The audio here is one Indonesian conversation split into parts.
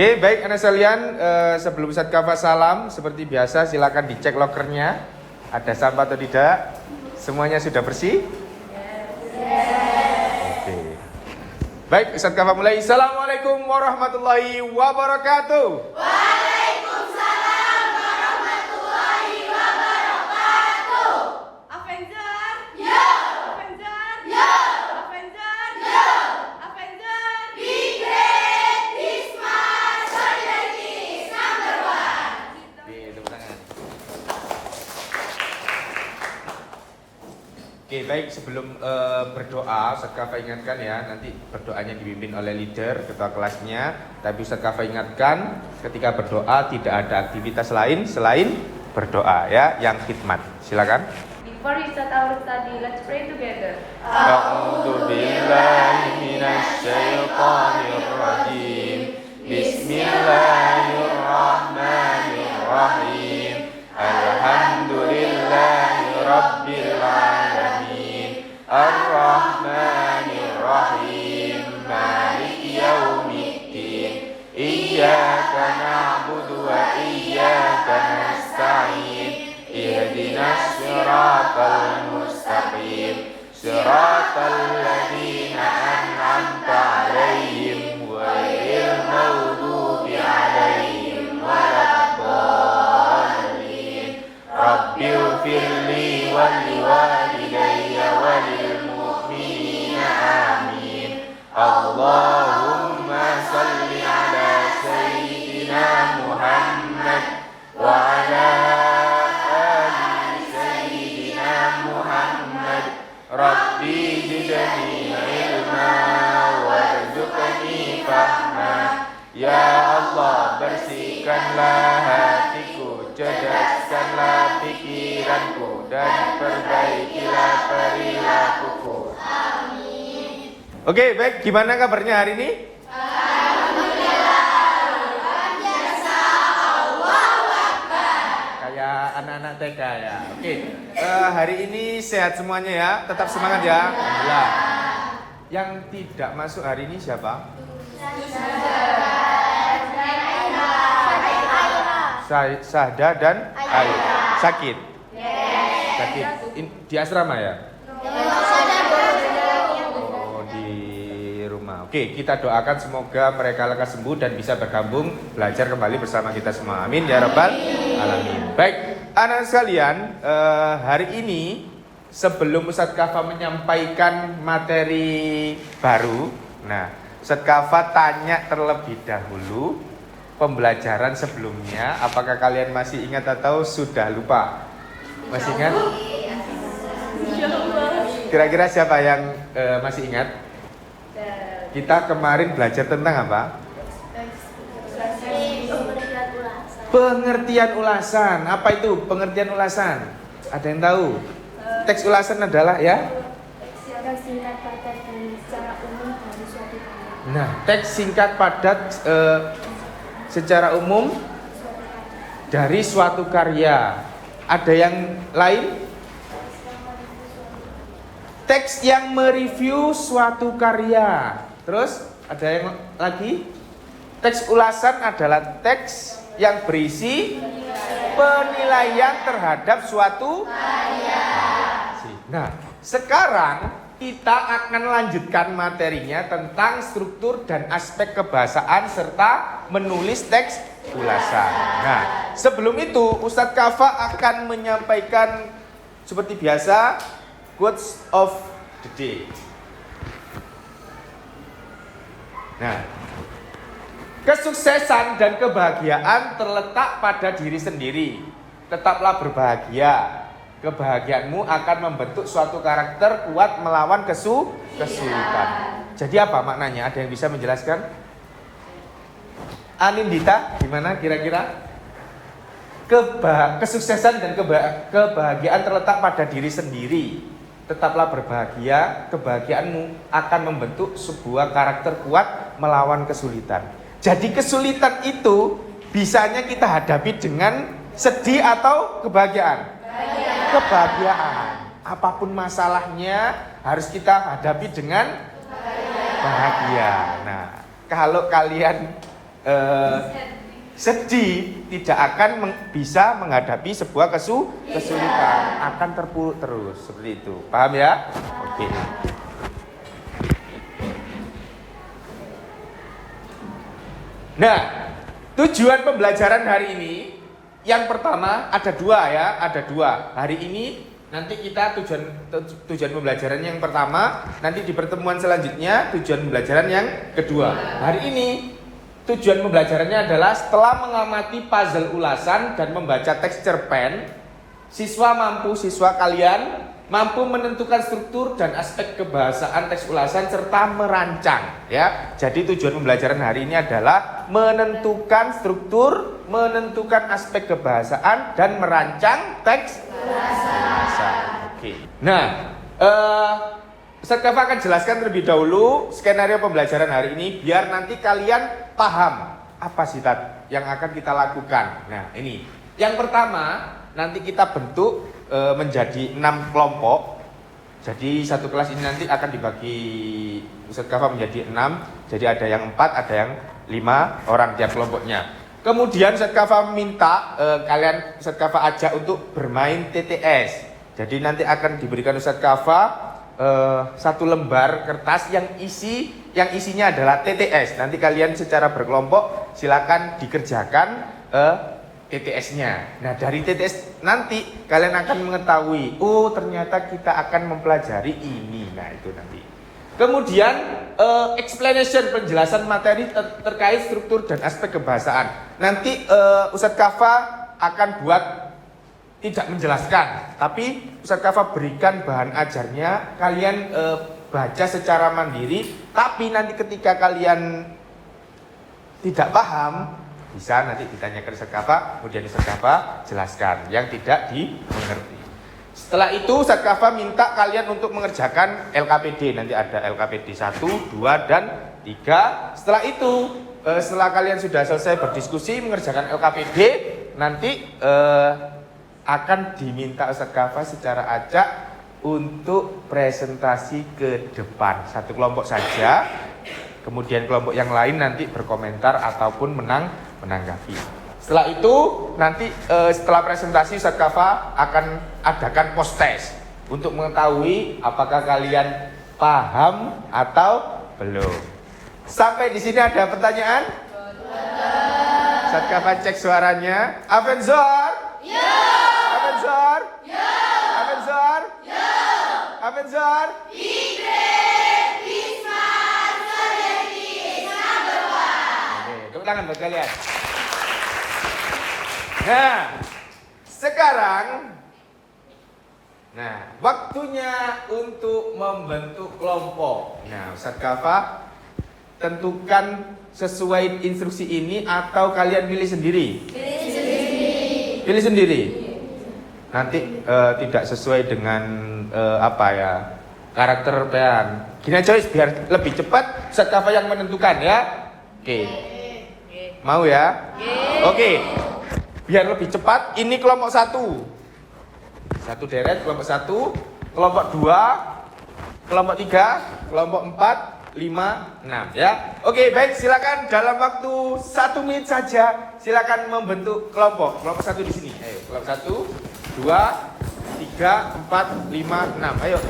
Oke, baik anak sekalian, sebelum Ustadz Kafa salam, seperti biasa silakan dicek lokernya, ada sampah atau tidak. Semuanya sudah bersih? Oke. Baik, Ustadz Kafa mulai. Assalamualaikum warahmatullahi wabarakatuh. Waalaikumsalam warahmatullahi wabarakatuh. Avenger, yo. Avenger, yo. Avenger, yo. Avenger, be great. This much solidarity is number one. Oke, tepuk tangan. Oke, baik, sebelum berdoa, Ustadz Kafa ingatkan ya, nanti berdoanya dipimpin oleh leader, ketua kelasnya. Tapi Ustadz Kafa ingatkan, ketika berdoa tidak ada aktivitas lain selain berdoa ya, yang khidmat. Silakan. Before we start our study, let's pray together. A'udzu billahi minasy syaithanir rajim. Bismillahirrahmanirrahim. Alhamdulillahi rabbil alamin. Ar-Rahmanir Rahim. Maliki yaumiddin. Iyyaka na'budu wa iyyaka nasta'in. Ihdinas siratal mustaqim. Siratal ladzina an'amta 'alaihim ghairil maghdubi 'alaihim waladdallin. Rabbighfirli wa liwalidayya wa lil mu'minina amin. Allahumma shalli 'ala sayyidina Muhammad wa 'ala Rabbi zidni ilma warzuqni fahma. Ya Allah, bersihkanlah hatiku, cerdaskanlah pikiranku, dan perbaikilah perilakuku. Amin. Oke, baik, gimana kabarnya hari ini? Anak-anak TK ya. Oke. Hari ini sehat semuanya ya. Tetap semangat ya. Alhamdulillah. Yang tidak masuk hari ini siapa? Sahda dan Aira. Sakit. Sakit. Di asrama ya? Oh, di rumah. Oke, kita doakan semoga mereka lekas sembuh dan bisa bergabung belajar kembali bersama kita semua. Amin ya rabbal alamin. Baik. Anak sekalian, hari ini sebelum Ustadz Kafa menyampaikan materi baru, nah Ustadz Kafa tanya terlebih dahulu pembelajaran sebelumnya. Apakah kalian masih ingat atau sudah lupa? Masih ingat? Kira-kira siapa yang masih ingat? Kita kemarin belajar tentang apa? Pengertian ulasan. Apa itu pengertian ulasan? Ada yang tahu? Teks ulasan adalah ya? Teks singkat padat dan secara umum dari suatu karya. Nah, teks singkat padat secara umum dari suatu karya. Ada yang lain? Teks yang mereview suatu karya. Terus ada yang lagi? Teks ulasan adalah teks yang berisi penilaian terhadap suatu karya. Nah, sekarang kita akan lanjutkan materinya tentang struktur dan aspek kebahasaan serta menulis teks ulasan. Nah, sebelum itu Ustadz Kafa akan menyampaikan seperti biasa quotes of the day. Nah, kesuksesan dan kebahagiaan terletak pada diri sendiri. Tetaplah berbahagia. Kebahagiaanmu akan membentuk suatu karakter kuat melawan kesulitan. Jadi apa maknanya? Ada yang bisa menjelaskan? Anindita, gimana kira-kira? Kesuksesan dan kebahagiaan terletak pada diri sendiri. Tetaplah berbahagia. Kebahagiaanmu akan membentuk sebuah karakter kuat melawan kesulitan. Jadi kesulitan itu bisanya kita hadapi dengan sedih atau kebahagiaan? Kebahagiaan. Apapun masalahnya harus kita hadapi dengan bahagia. Nah, kalau kalian sedih, tidak akan bisa menghadapi sebuah kesulitan, akan terpuruk terus seperti itu. Paham ya? Oke. Nah, tujuan pembelajaran hari ini yang pertama ada dua ya, ada dua. Hari ini nanti kita tujuan pembelajaran yang pertama, nanti di pertemuan selanjutnya tujuan pembelajaran yang kedua. Hari ini tujuan pembelajarannya adalah setelah mengamati puzzle ulasan dan membaca teks cerpen, siswa kalian mampu menentukan struktur dan aspek kebahasaan teks ulasan serta merancang ya. Jadi tujuan pembelajaran hari ini adalah menentukan struktur, menentukan aspek kebahasaan dan merancang teks ulasan. Oke. Nah, Ustaz Kafa akan jelaskan terlebih dahulu skenario pembelajaran hari ini biar nanti kalian paham apa sih yang akan kita lakukan. Nah, ini. Yang pertama, nanti kita bentuk menjadi 6 kelompok. Jadi satu kelas ini nanti akan dibagi Ustaz Kafa menjadi 6. Jadi ada yang 4, ada yang 5 orang tiap kelompoknya. Kemudian Ustaz Kafa minta Ustaz Kafa ajak untuk bermain TTS. Jadi nanti akan diberikan Ustaz Kafa satu lembar kertas yang isinya adalah TTS. Nanti kalian secara berkelompok silakan dikerjakan TTS-nya. Nah, dari TTS nanti kalian akan mengetahui, oh ternyata kita akan mempelajari ini. Nah, itu nanti. Kemudian explanation, penjelasan materi terkait struktur dan aspek kebahasaan. Nanti Ustaz Kafa akan buat tidak menjelaskan, tapi Ustaz Kafa berikan bahan ajarnya, kalian baca secara mandiri, tapi nanti ketika kalian tidak paham, bisa nanti ditanyakan Ustaz Kafa, kemudian Ustaz Kafa jelaskan yang tidak dimengerti. Setelah itu Ustaz Kafa minta kalian untuk mengerjakan LKPD, nanti ada LKPD 1, 2, dan 3. Setelah itu, setelah kalian sudah selesai berdiskusi mengerjakan LKPD, nanti akan diminta Ustaz Kafa secara acak untuk presentasi ke depan. Satu kelompok saja, kemudian kelompok yang lain nanti berkomentar ataupun menanggapi. Setelah itu nanti setelah presentasi Ustaz Kafa akan adakan post test untuk mengetahui apakah kalian paham atau belum. Sampai di sini ada pertanyaan? Ustaz Kafa cek suaranya. Avenzor? Ya. Avenzor? Ya. Avenzor? Ya. Avenzor? Tepuk tangan buat kalian. Nah, sekarang waktunya untuk membentuk kelompok. Nah, Ustaz Kafa tentukan sesuai instruksi ini atau kalian pilih sendiri? Pilih sendiri. Nanti tidak sesuai dengan karakter pean. Gini aja biar lebih cepat Ustaz Kafa yang menentukan ya. Oke. Mau ya? Oke. Biar lebih cepat, ini kelompok 1. Satu deret, kelompok 1, kelompok 2, kelompok 3, kelompok 4, 5, 6 ya. Oke, baik, silakan dalam waktu 1 menit saja silakan membentuk kelompok. Kelompok 1 di sini. Ayo, kelompok 1, 2, 3, 4, 5, 6. Ayo.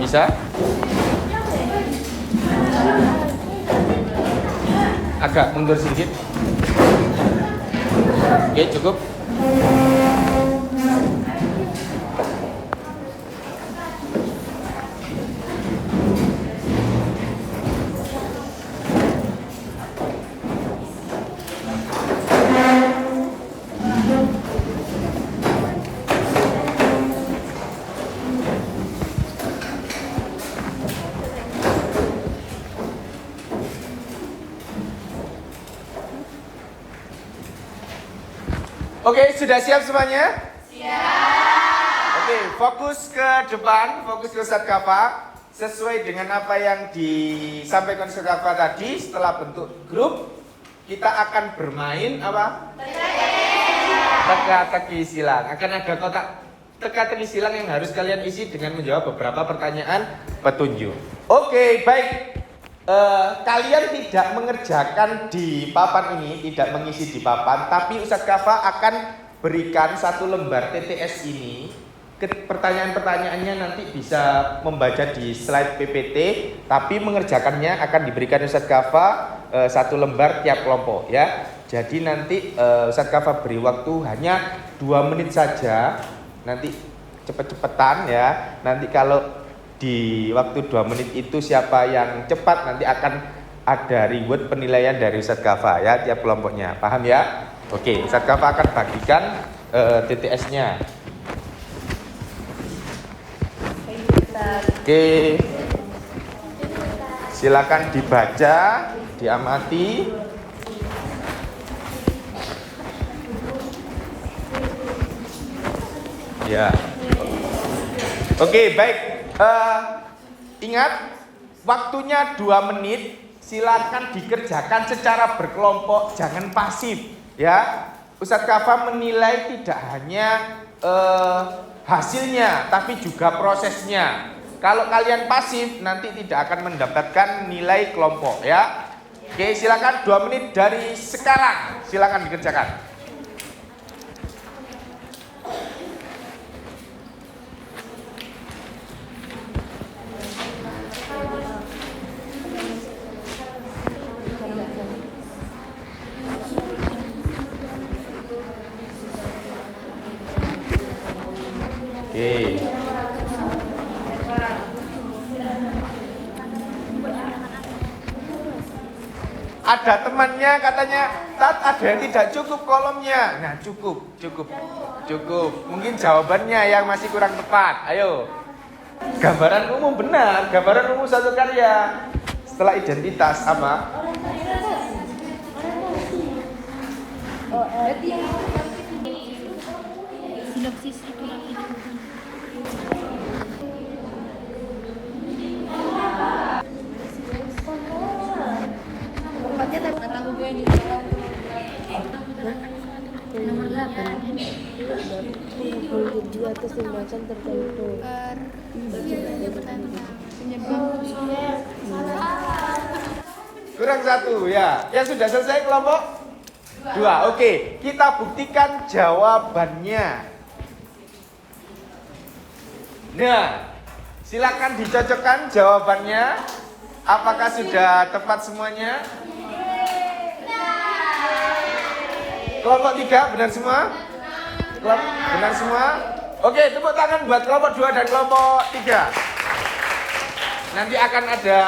Bisa? Agak mundur sedikit. Oke, cukup. Oke, sudah siap semuanya? Siap. Oke, fokus ke depan, fokus ke Ustaz Kafa. Sesuai dengan apa yang disampaikan Ustaz Kafa tadi, setelah bentuk grup, kita akan bermain apa? Teka-teki silang. Akan ada kotak teka-teki silang yang harus kalian isi dengan menjawab beberapa pertanyaan petunjuk. Oke, baik. Kalian tidak mengerjakan di papan ini, tidak mengisi di papan, tapi Ustadz Kafa akan berikan satu lembar TTS ini. Pertanyaan-pertanyaannya nanti bisa membaca di slide PPT, tapi mengerjakannya akan diberikan Ustadz Kafa satu lembar tiap kelompok ya. Jadi nanti Ustadz Kafa beri waktu hanya 2 menit saja. Nanti cepet-cepetan ya. Nanti kalau di waktu 2 menit itu siapa yang cepat nanti akan ada reward penilaian dari Ustadz Kafa ya tiap kelompoknya. Paham ya? Oke, Ustadz Kafa akan bagikan TTS-nya. Oke. Silakan dibaca, diamati. Ya. Oke, baik. Ingat, waktunya 2 menit. Silakan dikerjakan secara berkelompok, jangan pasif ya. Ustadz Kafa menilai tidak hanya hasilnya, tapi juga prosesnya. Kalau kalian pasif, nanti tidak akan mendapatkan nilai kelompok ya. Oke, silakan 2 menit dari sekarang. Silakan dikerjakan. Oke. Ada temannya katanya, Tat, ada yang tidak cukup kolomnya. Nah, cukup. Mungkin jawabannya yang masih kurang tepat. Ayo. Gambaran umum benar, gambaran umum satu karya. Setelah identitas apa? Sinopsis itu lagi. Nomor 8 di atas tindakan tertentu. Kurang 1 ya. Yang sudah selesai kelompok 2. Oke, kita buktikan jawabannya. Nah, silakan dicocokkan jawabannya. Apakah sudah tepat semuanya? Kelompok 3 benar semua? Benar semua? Oke, tepuk tangan buat kelompok 2 dan kelompok 3. Nanti akan ada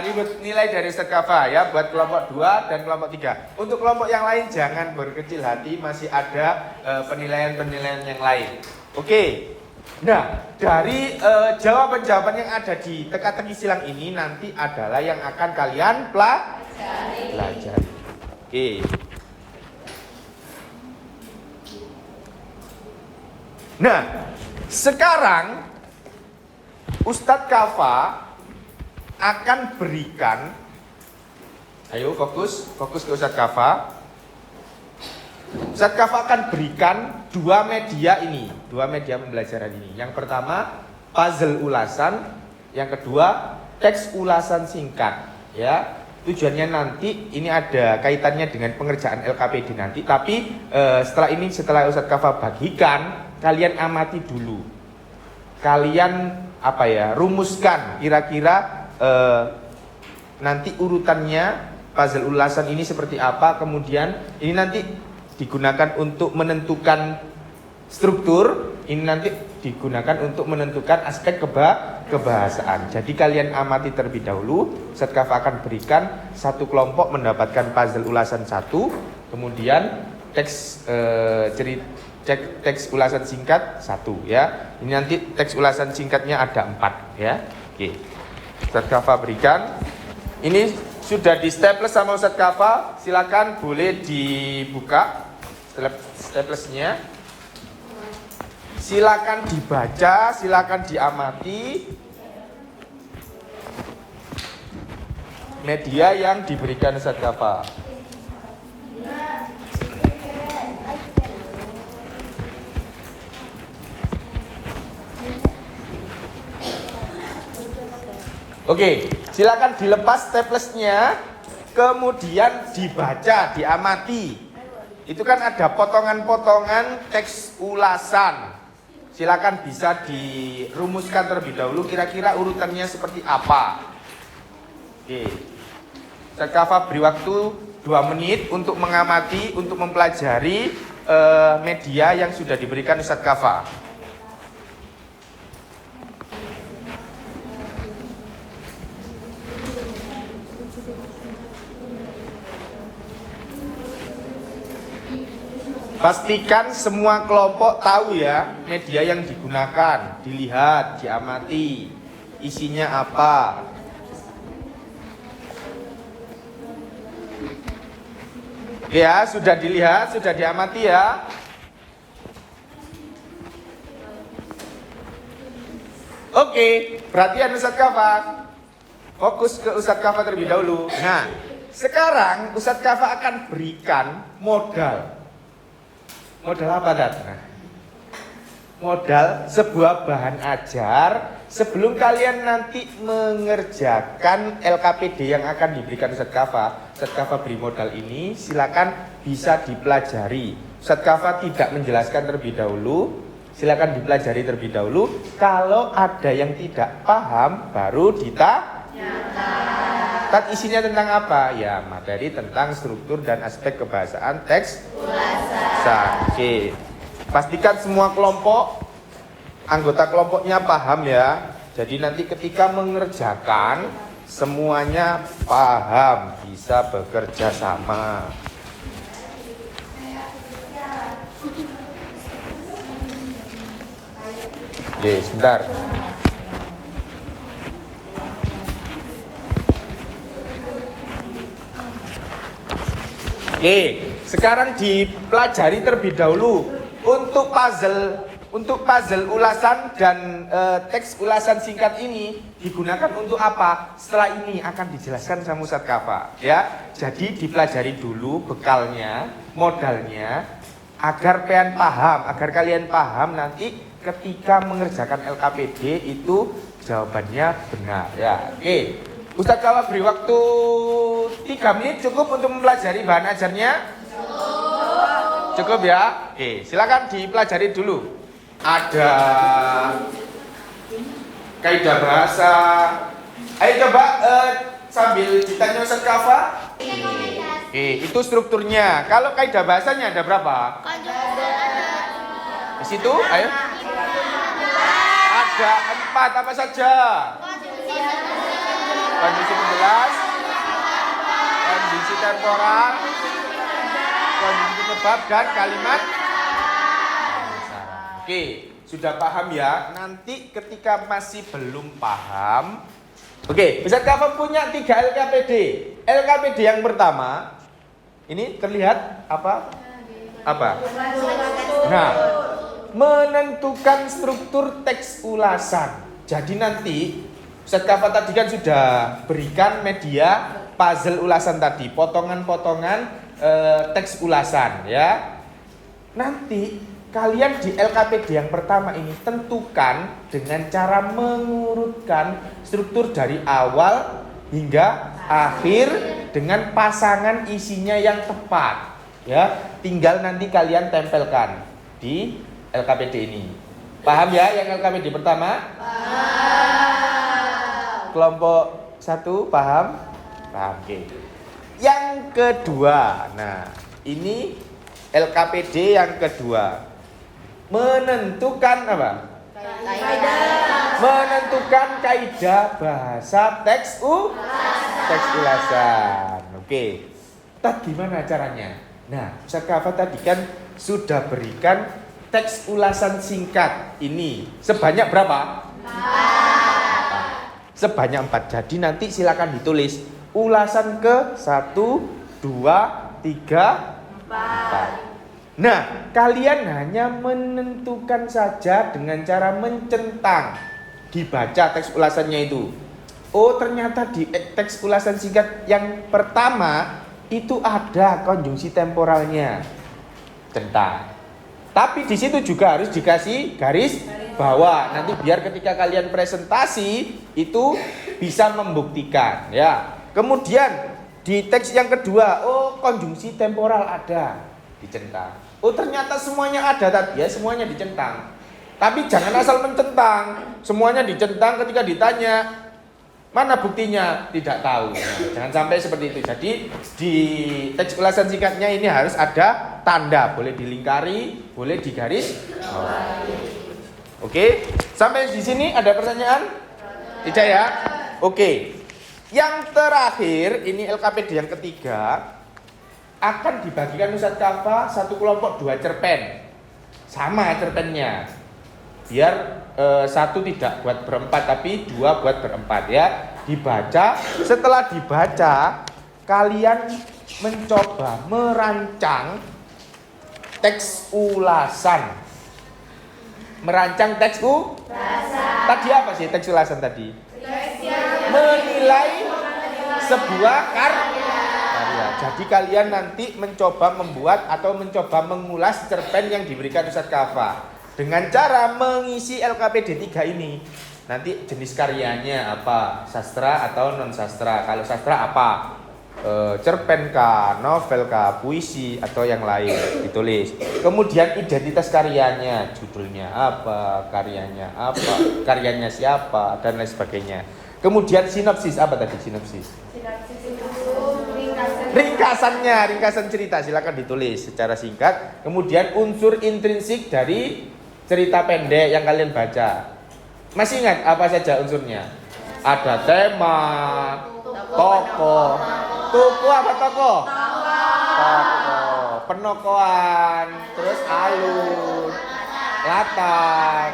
reward nilai dari Ustadz Kafa ya buat kelompok 2 dan kelompok 3. Untuk kelompok yang lain jangan berkecil hati, masih ada penilaian-penilaian yang lain. Oke. Nah, dari jawaban-jawaban yang ada di teka-teki silang ini nanti adalah yang akan kalian pelajari. Oke. Nah, sekarang Ustadz Kafa akan berikan, ayo fokus ke Ustadz Kafa. Ustadz Kafa akan berikan 2 media ini, 2 media pembelajaran ini. Yang pertama puzzle ulasan, yang kedua teks ulasan singkat. Ya, tujuannya nanti ini ada kaitannya dengan pengerjaan LKPD nanti. Tapi setelah Ustadz Kafa bagikan, kalian amati dulu. Kalian rumuskan kira-kira nanti urutannya puzzle ulasan ini seperti apa. Kemudian ini nanti digunakan untuk menentukan struktur, ini nanti digunakan untuk menentukan aspek kebahasaan. Jadi kalian amati terlebih dahulu. Ustadz Kafa akan berikan satu kelompok mendapatkan puzzle ulasan 1, kemudian teks teks ulasan singkat 1 ya. Ini nanti teks ulasan singkatnya ada 4 ya. Oke. Ustadz Kafa berikan. Ini sudah di staples sama Ustadz Kafa. Silakan boleh dibuka staplesnya. Silakan dibaca, silakan diamati media yang diberikan Ustadz Kafa. Oke, silakan dilepas staplesnya, kemudian dibaca, diamati. Itu kan ada potongan-potongan teks ulasan. Silakan bisa dirumuskan terlebih dahulu kira-kira urutannya seperti apa. Oke. Ustaz Kafa beri waktu 2 menit untuk mengamati, untuk mempelajari media yang sudah diberikan Ustaz Kafa. Pastikan semua kelompok tahu ya media yang digunakan, dilihat, diamati, isinya apa. Ya, sudah dilihat, sudah diamati ya. Oke, perhatian Ustaz Kafa. Fokus ke Ustaz Kafa terlebih dahulu. Nah, sekarang Ustaz Kafa akan berikan modal. Modal apa, Dat? Nah, modal sebuah bahan ajar sebelum kalian nanti mengerjakan LKPD yang akan diberikan Ustaz Kafa. Ustaz Kafa beri modal ini, silakan bisa dipelajari. Ustaz Kafa tidak menjelaskan terlebih dahulu, silakan dipelajari terlebih dahulu. Kalau ada yang tidak paham, baru Tat isinya tentang apa? Ya, materi tentang struktur dan aspek kebahasaan teks ulasan. Oke. Pastikan semua kelompok, anggota kelompoknya paham ya. Jadi nanti ketika mengerjakan, semuanya paham, bisa bekerja sama. Oke, sebentar. Oke, sekarang dipelajari terlebih dahulu untuk puzzle ulasan dan teks ulasan singkat ini digunakan untuk apa? Setelah ini akan dijelaskan sama Ustaz Kafa, ya. Jadi dipelajari dulu bekalnya, modalnya, agar kalian paham nanti ketika mengerjakan LKPD itu jawabannya benar, ya. Oke. Ustaz Kafa beri waktu 3 menit cukup untuk mempelajari bahan ajarnya? Cukup ya? Oke, silakan dipelajari dulu. Ada kaidah bahasa. Ayo coba sambil ditanya Ustaz Kafa. Oke, itu strukturnya. Kalau kaidah bahasanya ada berapa? Di situ, ayo. Ada 4 apa saja? Kondisi penjelas, kondisi temporal, kondisi penyebab, dan kalimat. Oke, sudah paham ya? Nanti ketika masih belum paham, oke, Ustaz Kafa punya 3 LKPD. LKPD yang pertama, ini terlihat apa? Apa? Nah, menentukan struktur teks ulasan. Jadi nanti Ustaz Kafa tadi kan sudah berikan media puzzle ulasan tadi, potongan-potongan teks ulasan ya. Nanti kalian di LKPD yang pertama ini tentukan dengan cara mengurutkan struktur dari awal hingga akhir dengan pasangan isinya yang tepat ya. Tinggal nanti kalian tempelkan di LKPD ini. Paham ya yang LKPD pertama? Kelompok 1 paham? Paham, oke. Yang kedua, nah ini LKPD yang kedua. Menentukan apa? Menentukan kaidah bahasa teks ulasan. Oke. Tadi gimana caranya? Nah, Ustaz Kafa tadi kan sudah berikan teks ulasan singkat ini sebanyak berapa? Sebanyak 4. Jadi nanti silakan ditulis ulasan ke 1, 2, 3, 4. Nah, kalian hanya menentukan saja dengan cara mencentang. Dibaca teks ulasannya itu. Oh, ternyata di teks ulasan singkat yang pertama itu ada konjungsi temporalnya. Centang. Tapi di situ juga harus dikasih garis bawah. Nanti biar ketika kalian presentasi itu bisa membuktikan ya. Kemudian di teks yang kedua, oh konjungsi temporal ada, dicentang. Oh ternyata semuanya ada tadi ya, semuanya dicentang. Tapi jangan asal mencentang, semuanya dicentang ketika ditanya mana buktinya tidak tahu. Nah, jangan sampai seperti itu. Jadi di teks ulasan singkatnya ini harus ada tanda, boleh dilingkari, boleh digaris bawahi. Oke, sampai di sini ada pertanyaan? Tidak ya? Oke. Yang terakhir, ini LKPD yang ketiga, akan dibagikan Ustadz Kafa satu kelompok 2 cerpen. Sama cerpennya. Biar satu tidak buat berempat, tapi 2 buat berempat ya. Dibaca, setelah dibaca, kalian mencoba merancang teks ulasan. Merancang teks ulasan. Tadi apa sih teks ulasan tadi? Menilai sebuah karya. Jadi kalian nanti mencoba membuat atau mencoba mengulas cerpen yang diberikan Ustadz Kafa dengan cara mengisi LKPD 3 ini. Nanti jenis karyanya apa? Sastra atau non sastra? Kalau sastra apa? Cerpen kah, novel kah, puisi atau yang lain ditulis. Kemudian identitas karyanya, judulnya apa, karyanya apa, karyanya siapa dan lain sebagainya. Kemudian sinopsis, apa tadi sinopsis? Sinopsis itu Ringkasan cerita silakan ditulis secara singkat. Kemudian unsur intrinsik dari cerita pendek yang kalian baca. Masih ingat apa saja unsurnya? Ada tema, tokoh. Tokoh apa tokoh? Tokoh. Penokohan, terus alur, latar,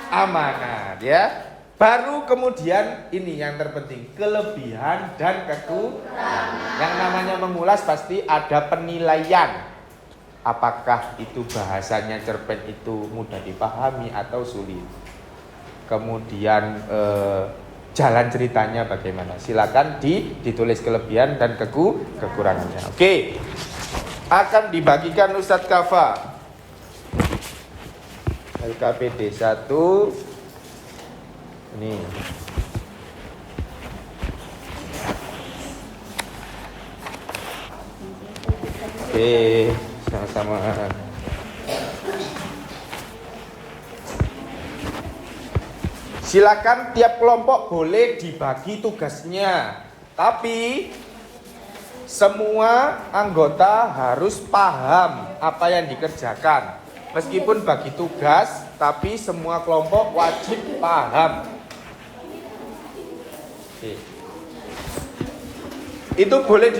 amanat ya. Baru kemudian ini yang terpenting, kelebihan dan kekurangan. Yang namanya mengulas pasti ada penilaian. Apakah itu bahasanya cerpen itu mudah dipahami atau sulit. Kemudian jalan ceritanya bagaimana. Silakan ditulis kelebihan dan kekurangannya. Oke. Akan dibagikan Ustadz Kafa. LKPD 1. Ini oke, sama-sama. Silakan tiap kelompok boleh dibagi tugasnya, tapi semua anggota harus paham apa yang dikerjakan. Meskipun bagi tugas, tapi semua kelompok wajib paham. Oke. Itu boleh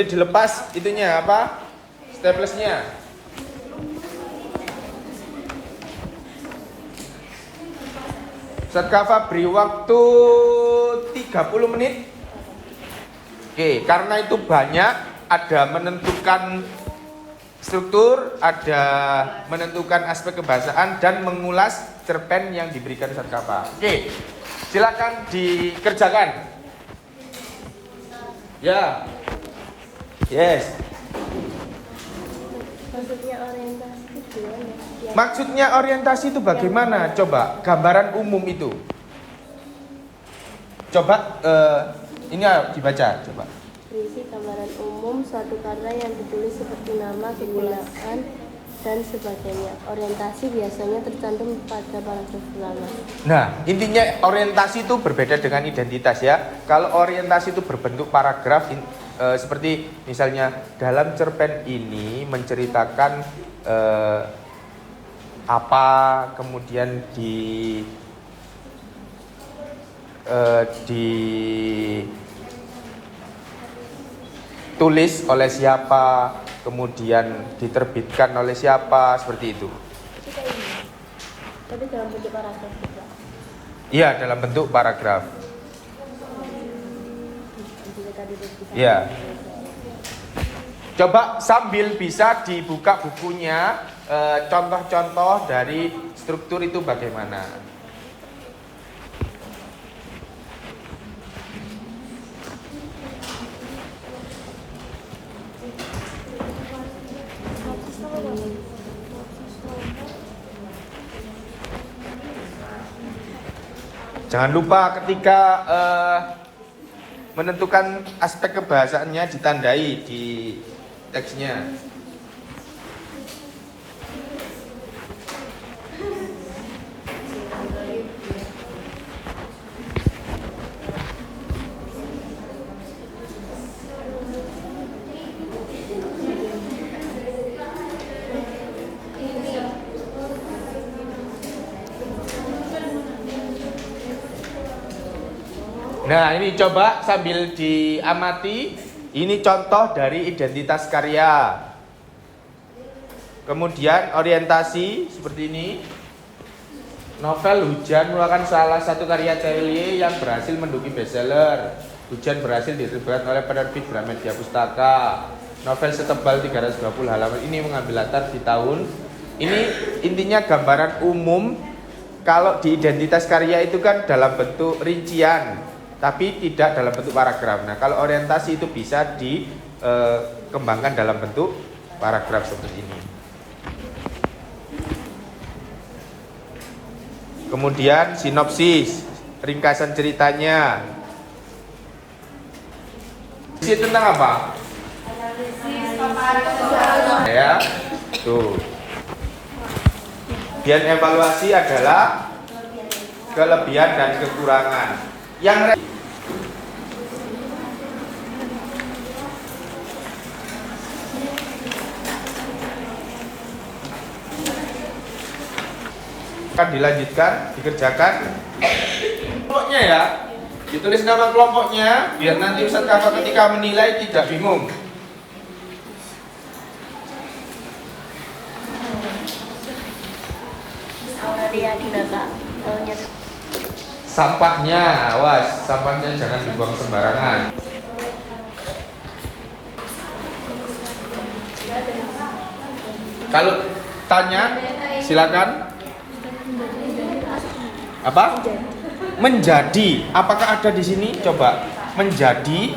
dilepas itunya apa? Staplesnya. Ustadz Kafa beri waktu 30 menit. Oke, karena itu banyak, ada menentukan struktur, ada menentukan aspek kebahasaan dan mengulas cerpen yang diberikan Ustadz Kafa. Oke. Silakan dikerjakan. Ya. Yes. Maksudnya orientasi itu bagaimana? Coba gambaran umum itu. Coba ini dibaca. Coba. Berisi gambaran umum suatu karya yang ditulis seperti nama, kegunaan, dan sebagainya. Orientasi biasanya tercantum pada paragraf pertama. Nah, intinya orientasi itu berbeda dengan identitas ya. Kalau orientasi itu berbentuk paragraf seperti misalnya dalam cerpen ini menceritakan apa, kemudian ditulis oleh siapa, kemudian diterbitkan oleh siapa, seperti itu. Tapi dalam bentuk paragraf juga. Iya, dalam bentuk paragraf. Iya. Coba sambil bisa dibuka bukunya, contoh-contoh dari struktur itu bagaimana. Jangan lupa ketika menentukan aspek kebahasaannya ditandai di teksnya. Nah, ini coba sambil diamati. Ini contoh dari identitas karya. Kemudian orientasi seperti ini. Novel Hujan merupakan salah satu karya Celie yang berhasil menduduki bestseller. Hujan berhasil diterbitkan oleh penerbit Gramedia Pustaka. Novel setebal 320 halaman ini mengambil latar di tahun. Ini intinya gambaran umum. Kalau di identitas karya itu kan dalam bentuk rincian, tapi tidak dalam bentuk paragraf. Nah, kalau orientasi itu bisa dikembangkan dalam bentuk paragraf seperti ini. Kemudian sinopsis, ringkasan ceritanya. Isi tentang apa? Analisis paparan. Ya, tuh. Kemudian evaluasi adalah kelebihan dan kekurangan. Yang akan dilanjutkan, dikerjakan kelompoknya ya, ditulis nama kelompoknya biar nanti Ustadz Kafa ketika menilai tidak bingung. Sampahnya, awas, sampahnya jangan dibuang sembarangan. Kalau tanya, silakan. Apa? Menjadi. Apakah ada di sini? Coba. Menjadi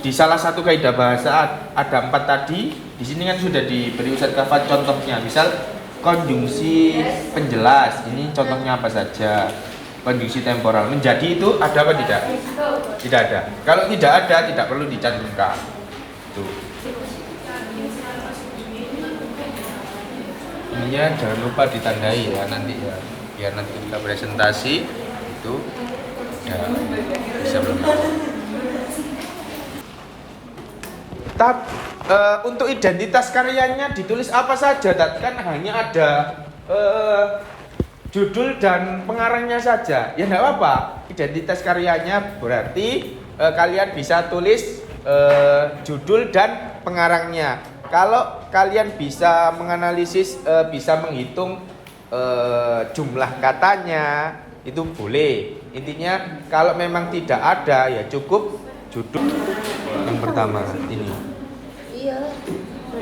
di salah satu kaidah bahasa ada 4 tadi. Di sini kan sudah diberi Ustadz Kafa contohnya. Misal konjungsi penjelas. Ini contohnya apa saja? Konjungsi temporal. Menjadi itu ada apa tidak? Tidak ada. Kalau tidak ada, tidak perlu dicantumkan. Tuh. Ininya jangan lupa ditandai ya nanti ya. Biar nanti kita presentasi itu ya bisa bermanfaat. Untuk identitas karyanya ditulis apa saja? Kan hanya ada judul dan pengarangnya saja. Ya enggak apa-apa. Identitas karyanya berarti kalian bisa tulis judul dan pengarangnya. Kalau kalian bisa menganalisis, bisa menghitung jumlah katanya, itu boleh. Intinya kalau memang tidak ada ya cukup judul. Yang pertama ini. Iya.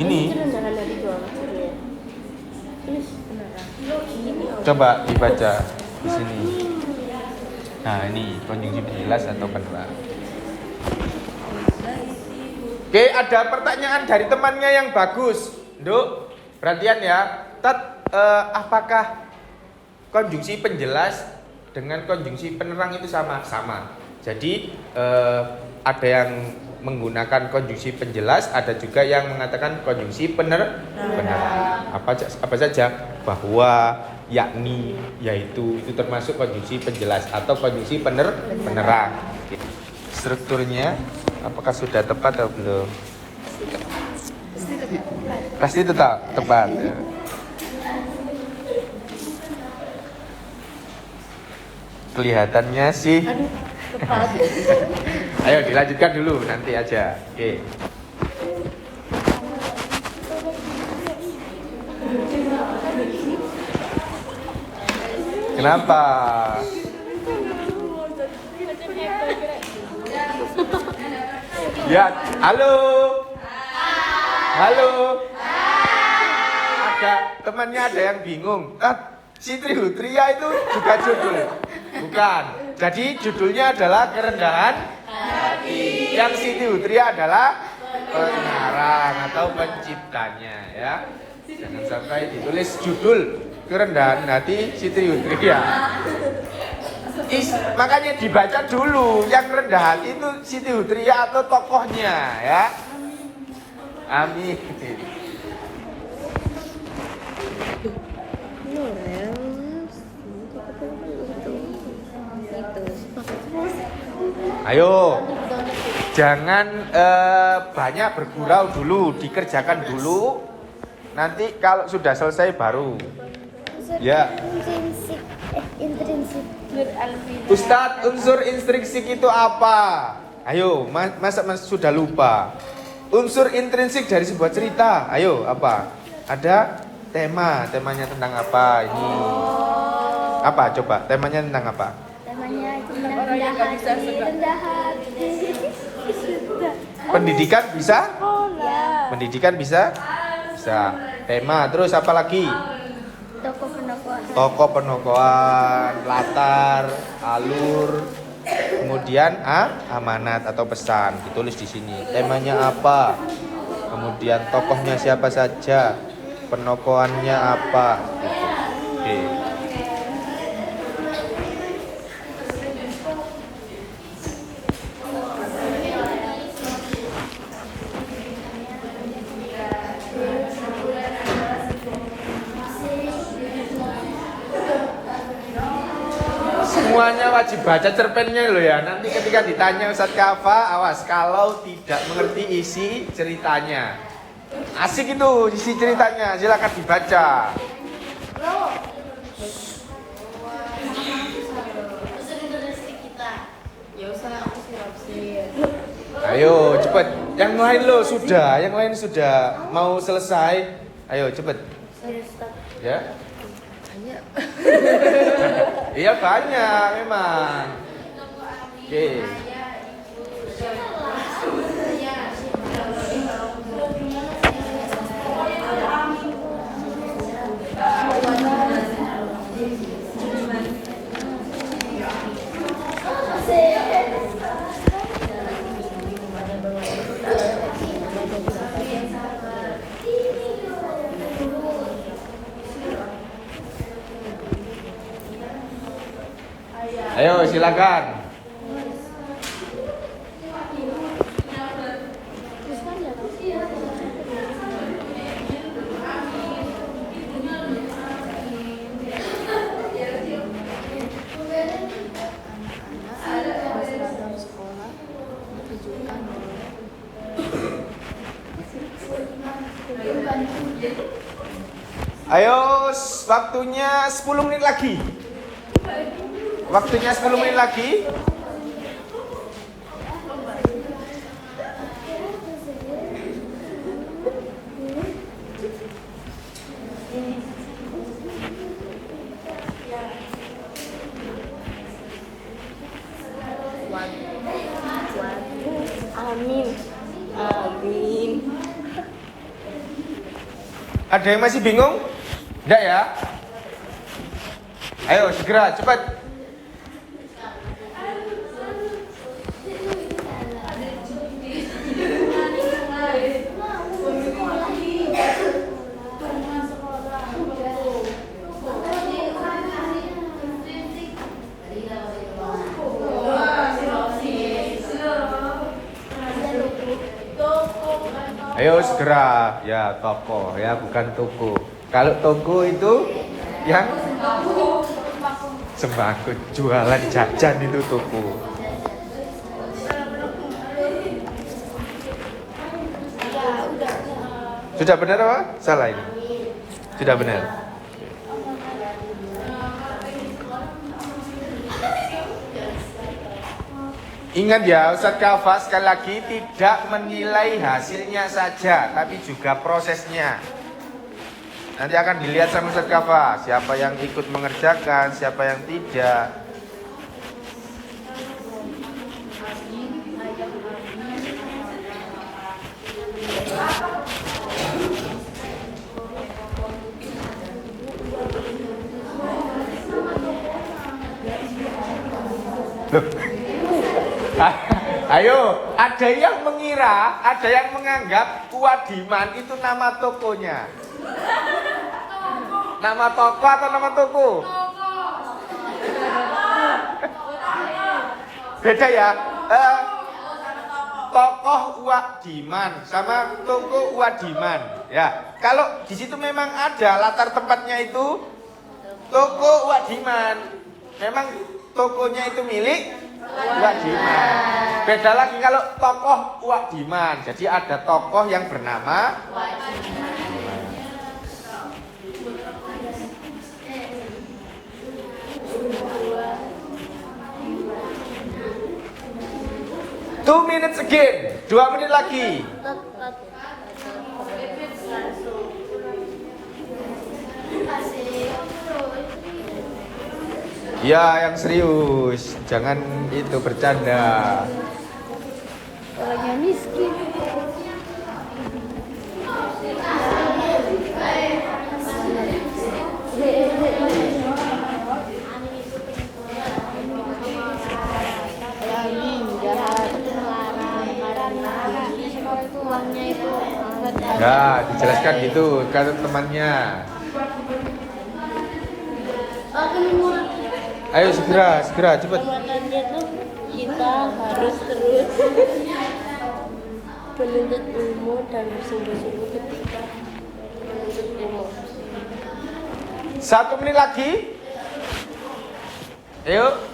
Ini. Dari dua maksudnya. Terus Coba dibaca di sini. Nah, ini konjungsi penjelas atau penerang. Oke, ada pertanyaan dari temannya yang bagus. Nduk, perhatian ya. Apakah konjungsi penjelas dengan konjungsi penerang itu sama? Sama. Jadi ada yang menggunakan konjungsi penjelas, ada juga yang mengatakan konjungsi penerang. Apa saja? Bahwa, yakni, yaitu, itu termasuk konjungsi penjelas atau konjungsi penerang. Strukturnya apakah sudah tepat atau belum? Pasti tetap tepat. Ya. Kelihatannya sih. tepat. Ayo dilanjutkan dulu nanti aja. Oke. Kenapa? Ya, halo. Halo. Temannya ada yang bingung. Siti Hutria itu juga judul. Bukan. Jadi judulnya adalah Kerendahan Hati. Yang Siti Hutria adalah pengarang atau penciptanya ya. Jangan sampai ditulis judul Kerendahan Hati Siti Hutria. Makanya dibaca dulu. Yang rendah hati itu Siti Hudriyah atau tokohnya ya. Amin. Ayo, jangan banyak bergurau dulu, dikerjakan dulu. Nanti kalau sudah selesai baru. Ya. Intrinsik. Ustadz, unsur intrinsik itu apa? Ayo, masa sudah lupa? Unsur intrinsik dari sebuah cerita. Ayo, apa? Ada temanya tentang apa ini? Apa? Coba, temanya tentang apa? Temanya rendah hati. Pendidikan bisa? Ya. Pendidikan bisa? Bisa. Tema, terus apa lagi? Tokoh penokohan, latar, alur, kemudian amanat atau pesan ditulis di sini. Temanya apa? Kemudian tokohnya siapa saja? Penokohannya apa? Gitu. Oke. Semuanya wajib baca cerpennya loh ya. Nanti ketika ditanya Ustadz Kafa, awas kalau tidak mengerti isi ceritanya. Asik itu isi ceritanya, silakan dibaca. Ayo cepet, yang lain lo sudah, yang lain sudah mau selesai. Ayo cepet. Ya. Iya banyak memang. Oke. Ayo silakan. Ayo, waktunya 10 menit lagi. Waktunya 10 menit lagi. Amin. Amin. Ada yang masih bingung? Enggak ya? Ayo segera, cepat. Ayo segera, ya toko ya bukan toko. Kalau toko itu yang sembako jualan jajan itu toko. Sudah benar apa? Salah ini. Sudah benar. Ingat ya, Ustadz Kafa sekali lagi tidak menilai hasilnya saja, tapi juga prosesnya. Nanti akan dilihat sama Ustadz Kafa, siapa yang ikut mengerjakan, siapa yang tidak. Loh. Ayo, ada yang mengira, ada yang menganggap Kuadiman itu nama tokonya. Nama toko atau nama toko? Beda ya. Tokoh Wak Diman sama toko Wak Diman. Ya, kalau di situ memang ada latar tempatnya itu toko Wak Diman. Memang tokonya itu milik Wak Diman. Beda lagi kalau tokoh Wak Diman. Jadi ada tokoh yang bernama Wak Diman. 2 minutes again. 2 menit lagi. Ya, yang serius. Jangan itu bercanda. Orangnya miskin. Ya, dijelaskan gitu kata temannya. Ayo segera cepat. Makanya tuh kita harus terus menuntut ilmu dan bersungguh-sungguh ketika menuntut ilmu. 1 menit lagi. Ayo.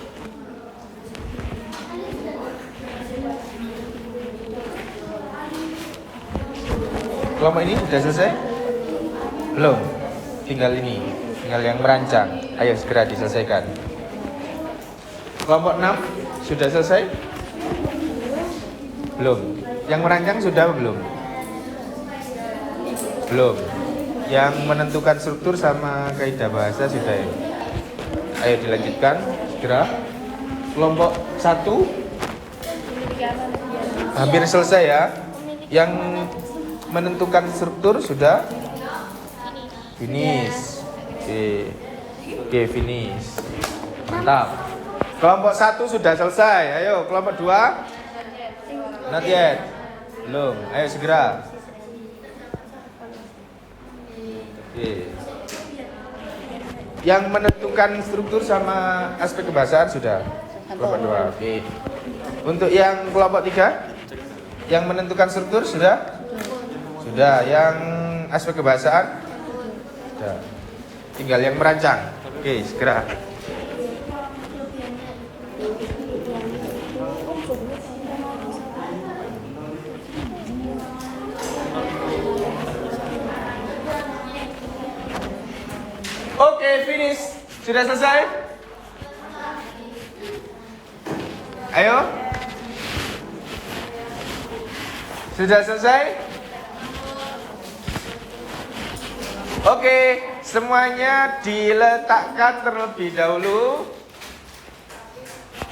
Kelompok ini sudah selesai? Belum. Tinggal ini, tinggal yang merancang. Ayo segera diselesaikan. Kelompok 6 sudah selesai? Belum. Yang merancang sudah belum? Belum. Yang menentukan struktur sama kaidah bahasa sudah ya? Ayo dilanjutkan segera. Kelompok 1 hampir selesai ya. Yang menentukan struktur sudah finish. Oke, finish. Mantap. Kelompok 1 sudah selesai. Ayo kelompok 2. Not yet. Belum. Ayo segera. Oke. Yang menentukan struktur sama aspek kebahasaan sudah. Kelompok 2. Oke. Untuk yang kelompok 3 yang menentukan struktur sudah? Sudah. Yang aspek kebahasaan? Sudah. Tinggal yang merancang. Oke, segera. Oke, finish. Sudah selesai? Ayo. Sudah selesai? Oke, semuanya diletakkan terlebih dahulu.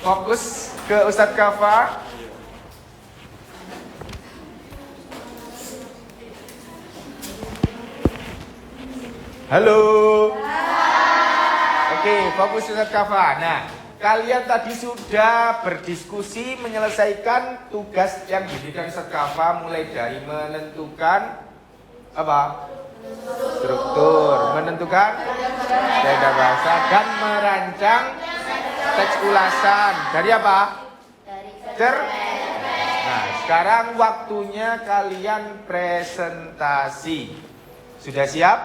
Fokus ke Ustadz Kafa. Halo. Oke, fokus Ustadz Kafa. Nah, kalian tadi sudah berdiskusi menyelesaikan tugas yang diberikan Ustadz Kafa, mulai dari menentukan apa? Struktur, menentukan kaidah bahasa dan merancang teks ulasan. Dari apa? Nah, sekarang waktunya kalian presentasi. Sudah siap?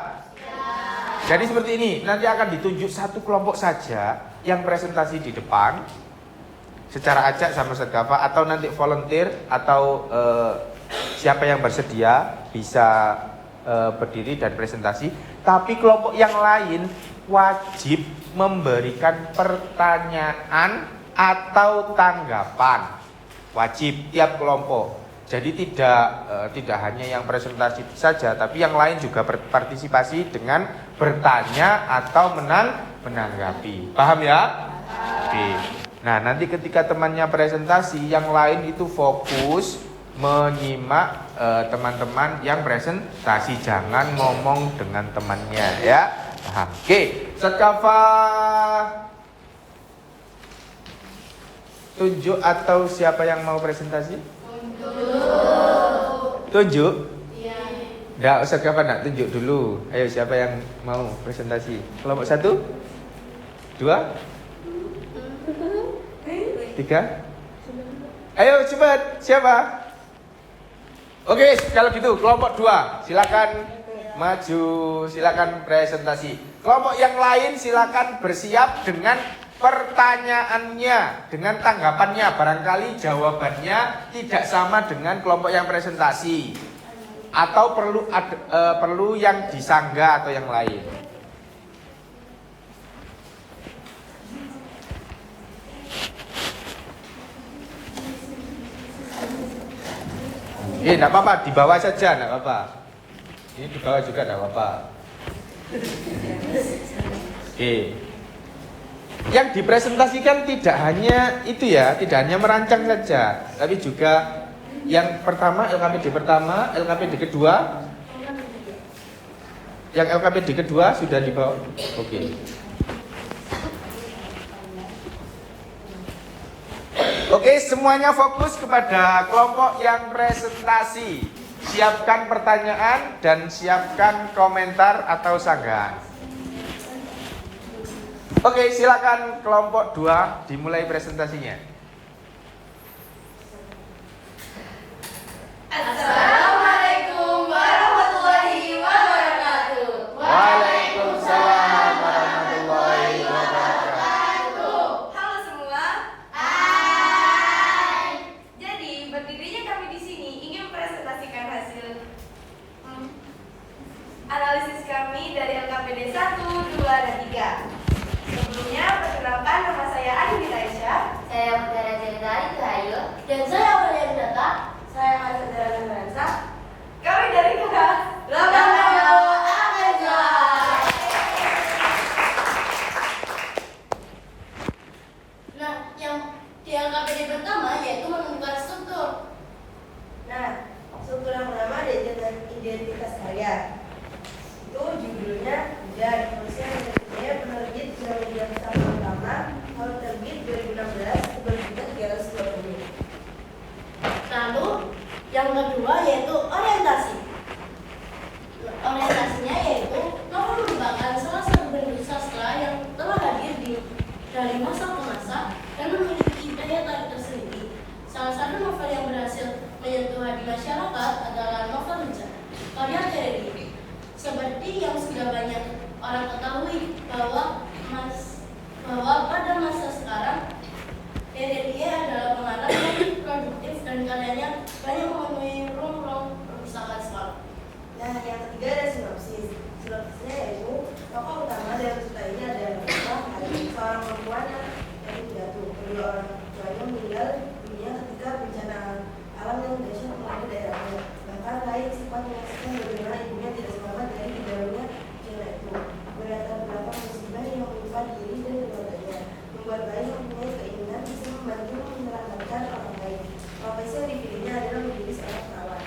Jadi seperti ini, nanti akan ditunjuk satu kelompok saja yang presentasi di depan secara acak sama Ustadz Kafa, atau nanti volunteer atau siapa yang bersedia bisa berdiri dan presentasi. Tapi kelompok yang lain wajib memberikan pertanyaan atau tanggapan. Wajib tiap kelompok. Jadi tidak hanya yang presentasi saja, tapi yang lain juga berpartisipasi dengan bertanya atau menanggapi. Paham ya? Oke. Nah, nanti ketika temannya presentasi, yang lain itu fokus menyimak teman-teman yang presentasi, jangan ngomong dengan temannya ya. Paham? Oke, Ustadz Kafa tunjuk atau siapa yang mau presentasi? Tunjuk? Iya. Nggak, Ustadz Kafa nak tunjuk dulu. Ayo, siapa yang mau presentasi? Kelompok 1? 2? 3? Ayo cepat, siapa? Oke, kalau gitu kelompok 2 silakan maju, silakan presentasi. Kelompok yang lain silakan bersiap dengan pertanyaannya, dengan tanggapannya. Barangkali jawabannya tidak sama dengan kelompok yang presentasi, atau perlu yang disanggah atau yang lain. Enggak apa-apa, di bawah saja, enggak apa-apa. Ini di bawah juga enggak apa-apa. Yang dipresentasikan tidak hanya itu ya, tidak hanya merancang saja, tapi juga yang pertama, LKPD pertama, LKPD kedua. Yang LKPD kedua sudah dibawa. Oke, semuanya fokus kepada kelompok yang presentasi. Siapkan pertanyaan dan siapkan komentar atau sanggahan. Oke, silakan kelompok 2 dimulai presentasinya. Assalamualaikum warahmatullahi wabarakatuh. Waalaikumsalam warahmatullahi wabarakatuh. Halo semua. Hai. Jadi berdirinya kami di sini ingin mempresentasikan hasil analisis kami dari LKPD 1, 2, dan 3. Sebelumnya perkenalkan, nama saya Adi Aisyah. Saya Mutiara Jelitari Tuhayo. Dan saya Aurelia Data. Saya Masaudara Nuransa. Kami dari kelas 8 Ameja. Nah, yang di LKPD pertama yaitu menentukan struktur. Nah, struktur yang pertama ada identitas karya. Itu judulnya dan tulisnya menjadi penerbit Gramedia Pustaka Pertama tahun terbit 2016 berjumlah 320. Lalu yang kedua yaitu orientasi. Orientasinya yaitu novel merupakan salah satu bentuk sastra yang telah hadir dari masa ke masa dan memiliki daya tarik tersendiri. Salah satu novel yang berhasil menyentuh hati masyarakat adalah novel Rencana karya Terry. Seperti yang sudah banyak orang ketahui bahwa pada masa sekarang Terry adalah pengarang yang produktif dan karyanya banyak memenuhi ruang-ruang perpustakaan sekolah. Nah, yang ketiga ada sinopsis. Sinopsisnya yaitu tokoh utama dari cerita ini adalah seorang perempuan yang jatuh. Kedua orang tuanya meninggal dunia ketika bencana alam yang dahsyat melanda daerahnya. Bahkan Rai sempat menyaksikan bagaimana ibunya tidak selamat dari didalamnya bencana itu. Berlatar belakang musibah yang menimpa diri dan keluarganya membuat Rai mempunyai keinginan bisa membantu menyelamatkan orang lain. Profesi yang dipilihnya adalah menjadi seorang perawat.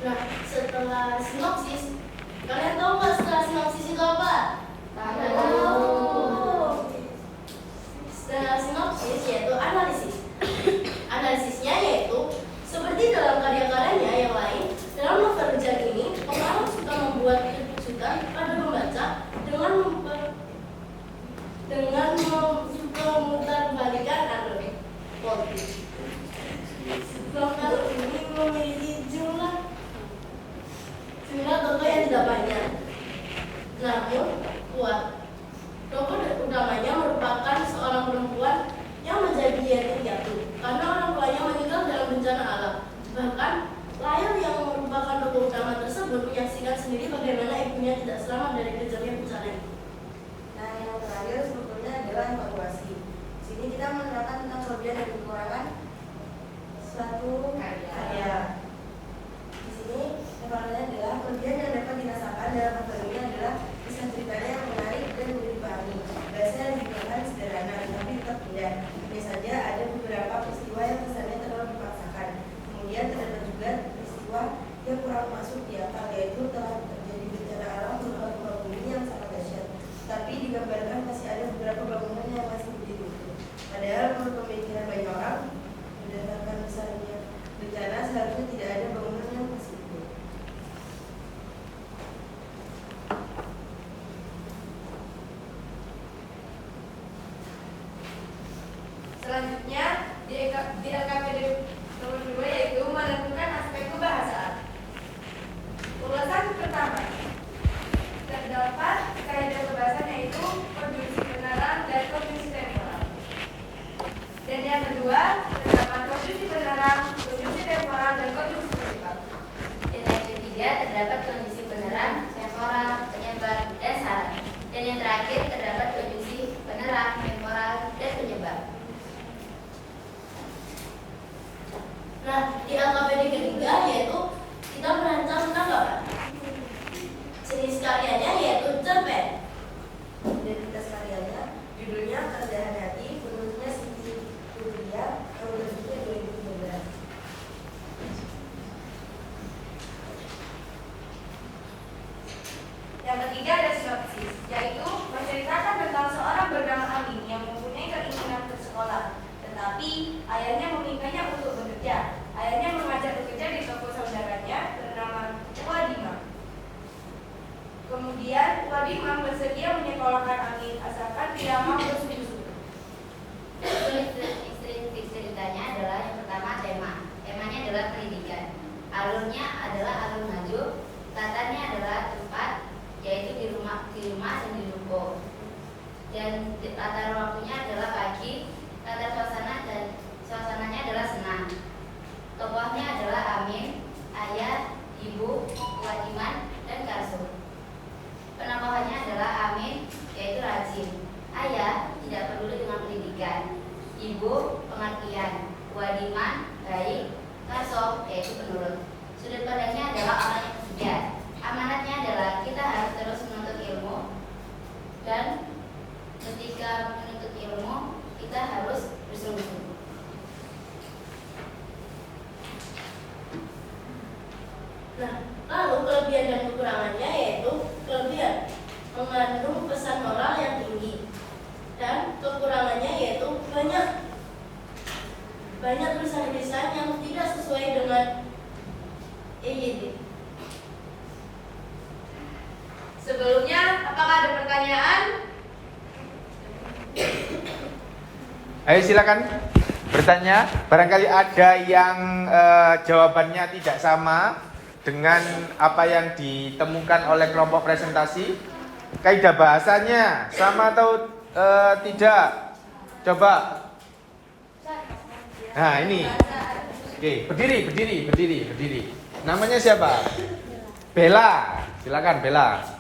Nah, setelah sinopsis, kalian tahu nggak setelah sinopsis itu apa? Setelah sinopsis yaitu analisis. Analisisnya yaitu seperti dalam karya-karyanya yang lain, dalam novel Hujan ini, pengarang suka membuat kekjutan pada pembaca dengan memutarbalikan plot. Novel ini memiliki jumlah tokoh yang tidak banyak, namun kuat. Tokoh utamanya merupakan seorang perempuan yang menjadi yatim piatu karena orang tuanya meninggal dalam bencana alam. Bahkan Layar yang merupakan tokoh utama tersebut menyaksikan sendiri bagaimana ibunya tidak selamat dari kejadian bencana itu. Nah, yang terakhir sebetulnya adalah evaluasi. Di sini kita menerangkan tentang kelebihan dan kekurangan suatu karya. Di sini evaluasinya adalah kelebihan yang dapat dirasakan dalam novel ini adalah kisah ceritanya yang menarik dan mudah dipahami. Bahasa yang digunakan sederhana tapi tetap indah. Hanya saja ada beberapa peristiwa yang kesannya terlalu dipaksakan. Kemudian terdapat juga peristiwa yang kurang masuk di akal, yaitu telah terjadi bencana alam berupa gempa bumi yang sangat dahsyat. Tapi digambarkan masih ada beberapa bangunan yang masih begitu. Padahal menurut pemikiran banyak orang, berdasarkan besarnya bencana seharusnya tidak ada bangunan yang masih utuh. terdapat konjungsi penerang, temporal, penyebar, dan syarat. Dan yang terakhir terdapat konjungsi penerang, temporal, dan penyebar. Nah, di AKBD ketiga yaitu kita merancang tentang apa? Jenis karyanya yaitu cerpen. Identitas karyanya, judulnya Kerendahan Hati, penulisnya Siti Nurbaya, tahun terbitnya 2013. Yang ketiga ada sinopsis, yaitu menceritakan tentang seorang bernama Amin yang mempunyai keinginan bersekolah, tetapi ayahnya memintanya untuk bekerja. Ayahnya mengajak bekerja di toko saudaranya bernama Wadimah. Kemudian Wadimah bersedia menyekolahkan Amin asalkan tidak mau bersungguh-sungguh. Instruktif ceritanya adalah yang pertama tema. Temanya adalah pendidikan. Alurnya adalah alur maju. Latarnya adalah tempat, yaitu di rumah dan di ruko. Dan latar waktunya adalah pagi. Latar suasananya adalah senang. Tokohnya adalah Amin, ayah, ibu, Wadiman, dan Karso. Penampakannya adalah Amin, yaitu rajin. Ayah tidak peduli dengan pendidikan. Ibu pengertian. Wadiman baik. Karso yaitu penurut. Sudut pandangnya adalah orang yang ketiga. Amanatnya adalah kita harus terus menuntut ilmu, dan ketika menuntut ilmu kita harus bersungguh-sungguh. Nah, lalu kelebihan dan kekurangannya yaitu kelebihan mengandung pesan moral yang tinggi, dan kekurangannya yaitu banyak tulisan-tulisan yang tidak sesuai dengan EYD. Sebelumnya, apakah ada pertanyaan? Ayo silakan bertanya. Barangkali ada yang jawabannya tidak sama dengan apa yang ditemukan oleh kelompok presentasi. Kaidah bahasanya sama atau tidak? Coba. Nah ini. Oke, berdiri. Namanya siapa? Bella. Silakan Bella.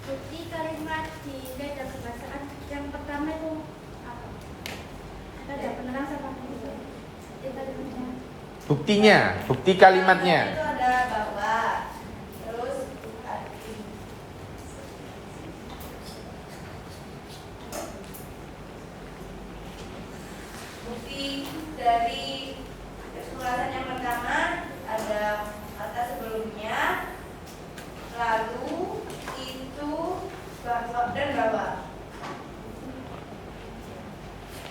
Bukti kalimat di kaidah kebahasaan yang pertama itu apa? Ada penerang sama kalimatnya. Buktinya, bukti kalimatnya. Itu ada bahwa, terus arti. Bukti dari ulasan yang pertama ada kata sebelumnya, lalu, itu, bahwa, dan bahwa.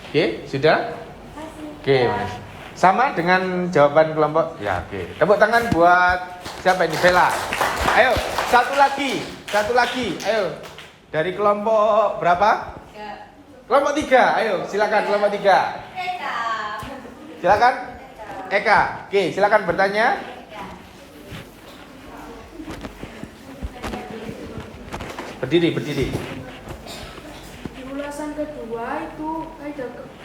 Oke, sudah? Oke, Mas. Sama dengan jawaban kelompok. Ya, oke. Tepuk tangan buat siapa ini? Bella. Ayo, satu lagi. Ayo. Dari kelompok berapa? Kelompok 3. Ayo, silakan kelompok 3. Silakan. Eka. Oke, silakan bertanya. Berdiri. Di ulasan kedua itu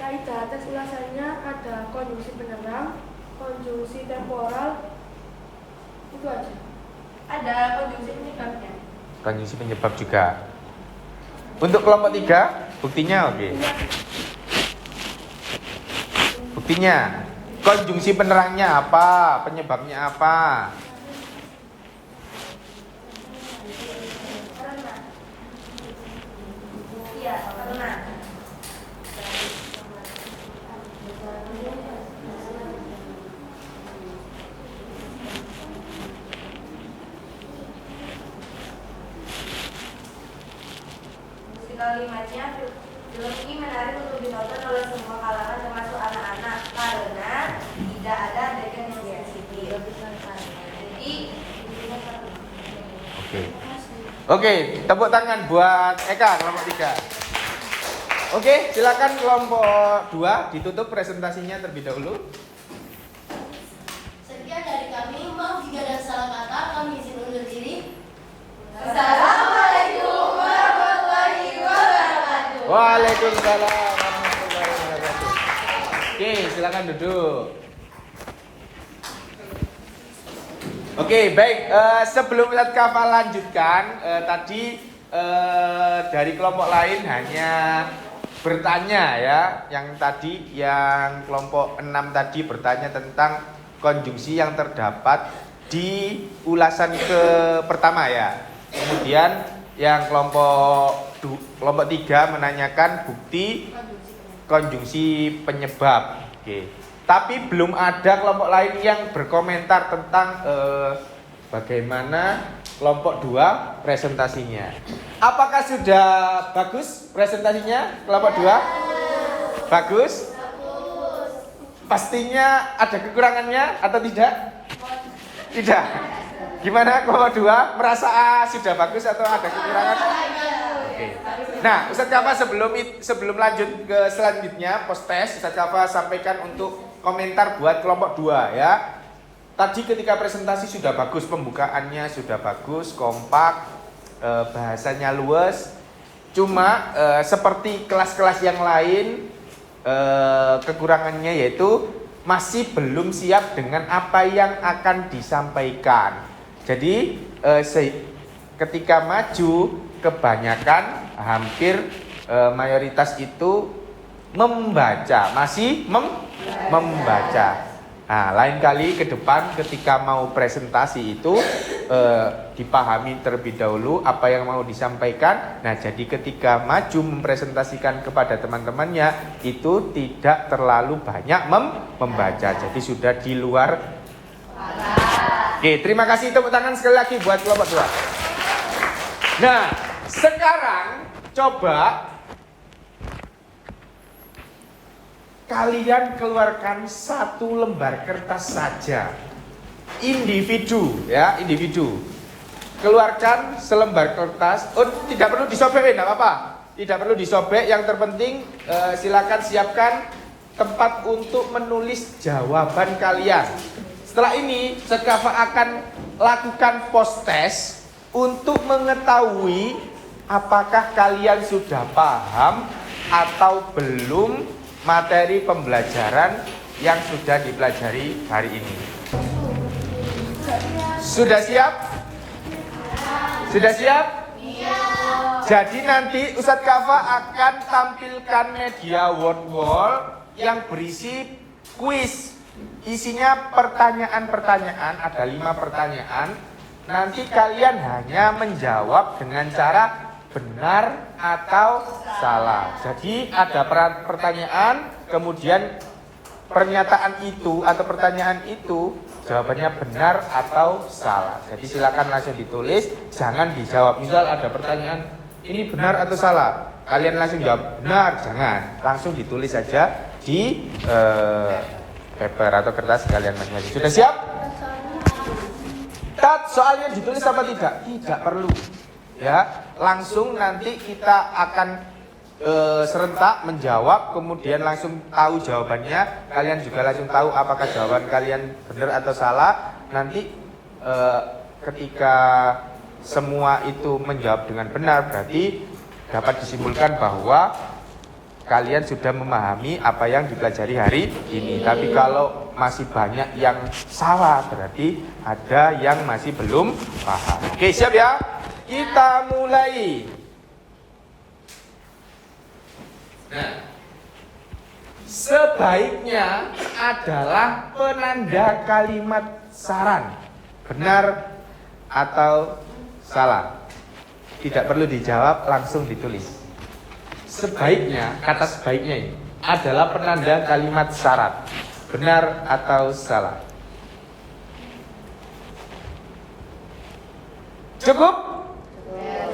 kaidah atas ulasannya ada konjungsi penerang, konjungsi temporal, itu aja. Ada konjungsi penyebabnya. Konjungsi penyebab juga. Untuk kelompok 3, buktinya oke. Buktinya, konjungsi penerangnya apa? Penyebabnya apa? Iya, karena. Kalimatnya, film ini menarik untuk ditonton oleh semua kalangan termasuk anak-anak karena tidak ada adegan yang sensitif. Jadi Oke, tepuk tangan buat Eka kelompok 3. Oke, silakan kelompok 2 ditutup presentasinya terlebih dahulu. Sekian dari kami, maaf jika ada salah kata, kami izin undur diri. Assalamualaikum warahmatullahi wabarakatuh. Waalaikumsalam warahmatullahi wabarakatuh. Oke, silakan duduk. Oke, baik. Sebelum Ustadz Kafa lanjutkan, tadi dari kelompok lain hanya bertanya ya. Yang kelompok 6 tadi bertanya tentang konjungsi yang terdapat di ulasan pertama ya. Kemudian yang kelompok 3 menanyakan bukti konjungsi penyebab. Oke. Tapi belum ada kelompok lain yang berkomentar tentang bagaimana kelompok 2 presentasinya. Apakah sudah bagus presentasinya kelompok 2? Bagus? Pastinya ada kekurangannya atau tidak? Tidak. Gimana kelompok 2? Merasa sudah bagus atau ada kekurangan? Oke. Nah, Ustadz Kafa sebelum lanjut ke selanjutnya post test, Ustadz Kafa sampaikan untuk komentar buat kelompok 2 ya. Tadi ketika presentasi sudah bagus, pembukaannya sudah bagus, kompak, bahasanya luas. Cuma seperti kelas-kelas yang lain, kekurangannya yaitu masih belum siap dengan apa yang akan disampaikan. Jadi ketika maju, kebanyakan hampir mayoritas itu masih membaca. Nah, lain kali ke depan ketika mau presentasi itu dipahami terlebih dahulu apa yang mau disampaikan. Nah, jadi ketika maju mempresentasikan kepada teman-temannya itu tidak terlalu banyak membaca. Jadi sudah di luar. Oke, terima kasih, tepuk tangan sekali lagi buat kelompok 2. Nah, sekarang coba kalian keluarkan 1 lembar kertas saja. Individu. Keluarkan selembar kertas. Oh, tidak perlu disobek, enggak apa-apa. Tidak perlu disobek, yang terpenting silakan siapkan tempat untuk menulis jawaban kalian. Setelah ini, Kafa akan lakukan post test untuk mengetahui apakah kalian sudah paham atau belum materi pembelajaran yang sudah dipelajari hari ini. Sudah siap? Sudah siap? Jadi nanti Ustadz Kafa akan tampilkan media word wall yang berisi kuis. Isinya pertanyaan-pertanyaan, ada 5 pertanyaan. Nanti kalian hanya menjawab dengan cara benar atau salah. Jadi ada pertanyaan, kemudian pernyataan itu atau pertanyaan itu jawabannya benar atau salah. Jadi silakan langsung ditulis, jangan dijawab. Misal ada pertanyaan, ini benar atau salah, kalian langsung jawab benar, jangan. Langsung ditulis saja di paper atau kertas kalian masing-masing. Sudah siap? Soalnya ditulis apa tidak? Tidak perlu. Ya, langsung nanti kita akan serentak menjawab, kemudian langsung tahu jawabannya. Kalian juga langsung tahu apakah jawaban kalian benar atau salah. Nanti ketika semua itu menjawab dengan benar, berarti dapat disimpulkan bahwa kalian sudah memahami apa yang dipelajari hari ini. Tapi kalau masih banyak yang salah, berarti ada yang masih belum paham. Oke, siap ya? Kita mulai. Nah, sebaiknya adalah penanda kalimat saran. Benar atau salah? Tidak perlu dijawab, langsung ditulis. Sebaiknya, kata sebaiknya ini adalah penanda kalimat syarat. Benar atau salah? Cukup?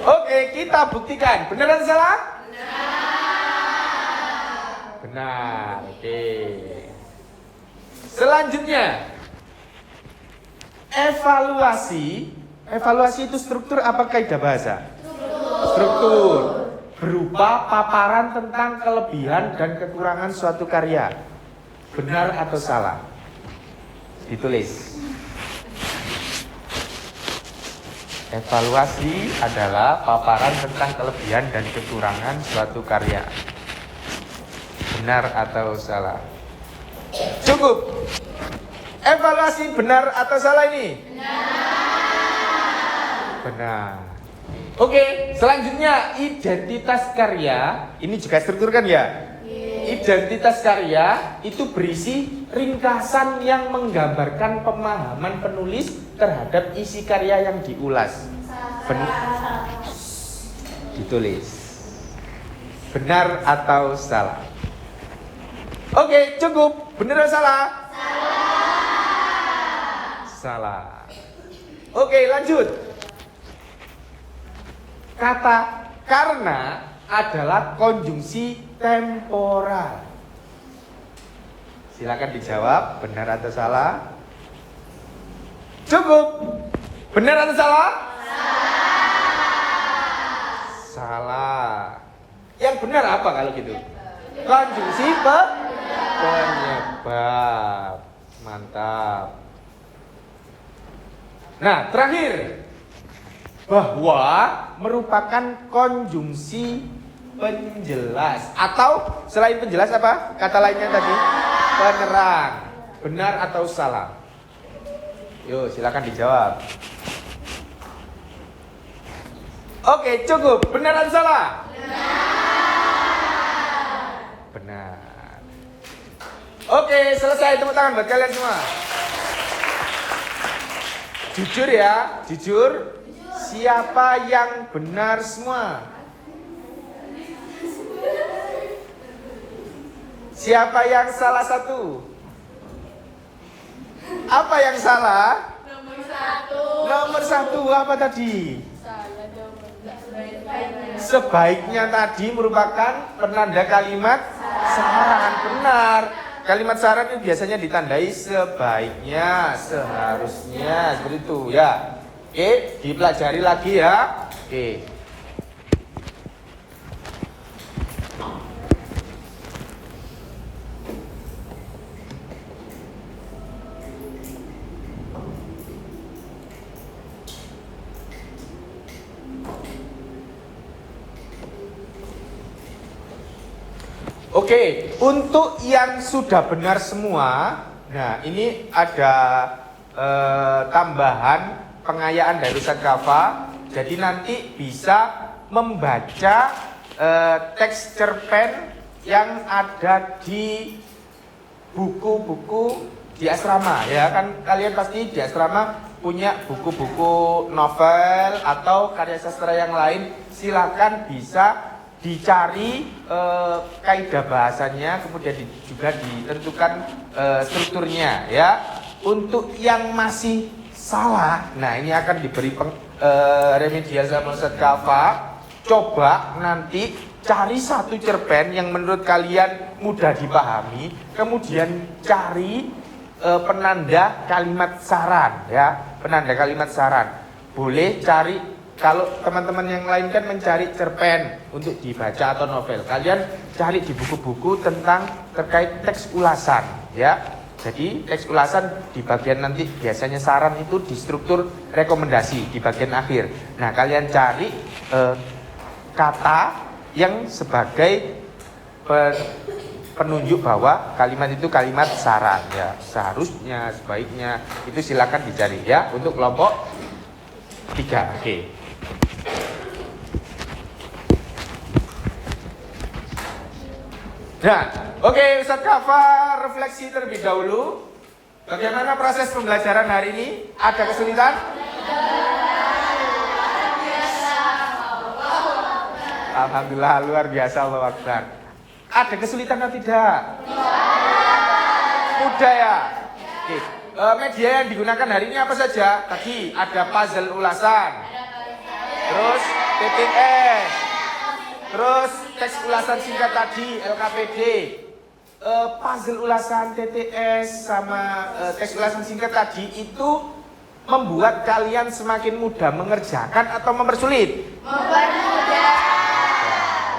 Oke, kita buktikan. Benar atau salah? Benar. Oke. Selanjutnya, evaluasi. Evaluasi itu struktur apa kaidah bahasa? Struktur. Berupa paparan tentang kelebihan dan kekurangan suatu karya. Benar atau salah? Ditulis. Evaluasi adalah paparan tentang kelebihan dan kekurangan suatu karya. Benar atau salah? Cukup. Evaluasi benar atau salah ini? Benar. Oke, selanjutnya identitas karya. Ini juga struktur kan ya? Identitas karya itu berisi ringkasan yang menggambarkan pemahaman penulis terhadap isi karya yang diulas. Ditulis. Benar atau salah? Oke, cukup. Benar atau salah? Salah. Oke, lanjut. Kata karena adalah konjungsi temporal. Silakan dijawab, benar atau salah? Cukup. Benar atau salah? Salah. Yang benar apa kalau gitu? Konjungsi penyebab. Mantap. Nah, terakhir, bahwa merupakan konjungsi penjelas. Atau selain penjelas apa? Kata lainnya tadi? Penerang. Benar atau salah? Yuk, silakan dijawab. Oke, cukup. Benar atau salah? Benar. Oke, selesai. Tepuk tangan buat kalian semua. Jujur ya, jujur. Siapa yang benar semua? Siapa yang salah satu? Apa yang salah? Nomor satu apa tadi? Sebaiknya tadi merupakan penanda kalimat saran. Benar. Kalimat saran itu biasanya ditandai sebaiknya, seharusnya, seperti itu ya. Oke, dipelajari lagi ya. Oke. Oke, untuk yang sudah benar semua, nah ini ada tambahan pengayaan dari Ustadz Kafa. Jadi nanti bisa membaca teks cerpen yang ada di buku-buku di asrama ya kan, kalian pasti di asrama punya buku-buku novel atau karya sastra yang lain. Silakan bisa dicari kaidah bahasanya, kemudian juga ditentukan strukturnya ya. Untuk yang masih salah, nah ini akan diberi remedial sama Ustadz Kafa. Coba nanti cari satu cerpen yang menurut kalian mudah dipahami, kemudian cari penanda kalimat saran ya, penanda kalimat saran. Boleh cari. Kalau teman-teman yang lain kan mencari cerpen untuk dibaca atau novel, kalian cari di buku-buku tentang terkait teks ulasan ya. Jadi teks ulasan di bagian nanti biasanya saran itu di struktur rekomendasi di bagian akhir. Nah, kalian cari kata yang sebagai penunjuk bahwa kalimat itu kalimat saran ya. Seharusnya, sebaiknya itu silakan dicari ya untuk kelompok 3. Oke. Nah, oke, Ustadz Kafa refleksi terlebih dahulu. Bagaimana proses pembelajaran hari ini? Ada kesulitan? Alhamdulillah, luar biasa, Allahu Akbar. Ada kesulitan atau tidak? Mudah ya? Oke. Media yang digunakan hari ini apa saja? Tadi ada puzzle ulasan, terus TTS, terus teks ulasan singkat tadi LKPD. Puzzle ulasan, TTS sama teks ulasan singkat tadi itu membuat kalian semakin mudah mengerjakan atau mempersulit? Mempermudah.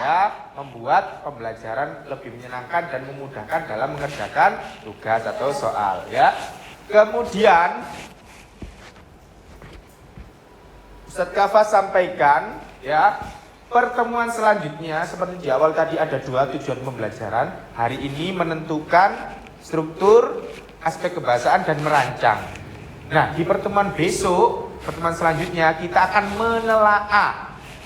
Ya, membuat pembelajaran lebih menyenangkan dan memudahkan dalam mengerjakan tugas atau soal ya. Kemudian Ustadz Kafa sampaikan ya, pertemuan selanjutnya seperti di awal tadi ada 2 tujuan pembelajaran. Hari ini menentukan struktur aspek kebahasaan dan merancang. Nah, di pertemuan besok, pertemuan selanjutnya kita akan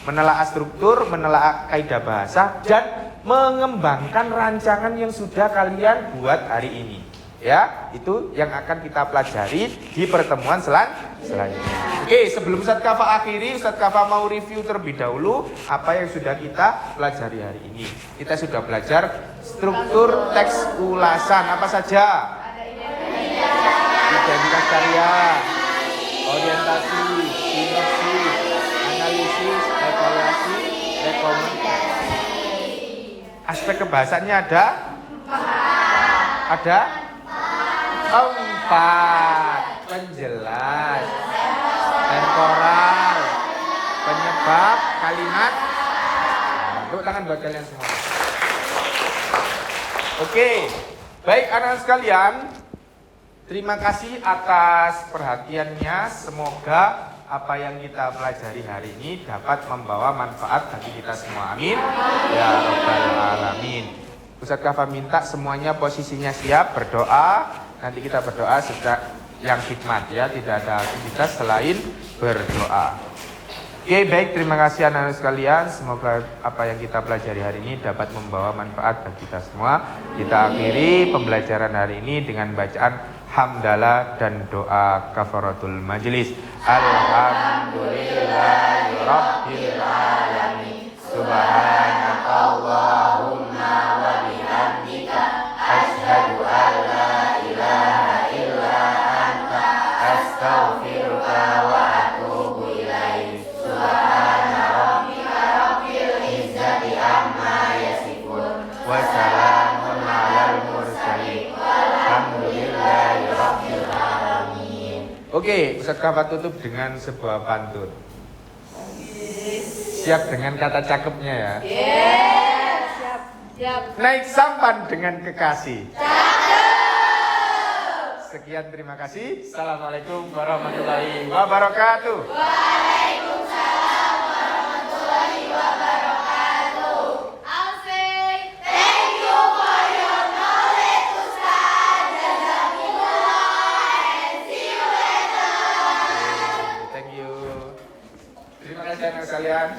menelaah struktur, menelaah kaidah bahasa dan mengembangkan rancangan yang sudah kalian buat hari ini. Ya, itu yang akan kita pelajari di pertemuan selanjutnya. Oke, sebelum Ustadz Kafa akhiri, Ustadz Kafa mau review terlebih dahulu apa yang sudah kita pelajari hari ini. Kita sudah belajar struktur teks ulasan apa saja? Identitas karya, orientasi, sinopsis, analisis, evaluasi, rekomendasi. Aspek kebahasannya ada? Ada? 4. Penjelas, temporal, penyebab, kalimat. Tepuk tangan buat kalian semua. Oke, baik anak-anak sekalian, terima kasih atas perhatiannya. Semoga apa yang kita pelajari hari ini dapat membawa manfaat bagi kita semua. Amin. Ya Rabbal Alamin. Ustadz Kafa minta semuanya posisinya siap berdoa. Nanti kita berdoa sejak yang hikmat ya, tidak ada aktivitas selain berdoa. Oke, baik, terima kasih anak-anak sekalian. Semoga apa yang kita pelajari hari ini dapat membawa manfaat bagi kita semua. Kita akhiri pembelajaran hari ini dengan bacaan hamdalah dan doa kafaratul majelis. Alhamdulillahirabbil alamin. Subhanakallahumma wa bihamdika asyhadu an la ilaha illa anta astaghfiruka wa atubu ilaik. Subhana rabbika rabbil izzati amma yasifun wa salamun alal mursalin walhamdulillahi rabbil alamin. Oke, Ustadz Kafa tutup dengan sebuah pantun. Siap dengan kata cakepnya ya? Siap. Naik sampan dengan kekasih. Sekian, terima kasih. Assalamualaikum warahmatullahi wabarakatuh. Waalaikumsalam warahmatullahi wabarakatuh. I'll say thank you for your knowledge, Ustaz. Jazakumullah and see you later. Thank you. Terima kasih anak sekalian.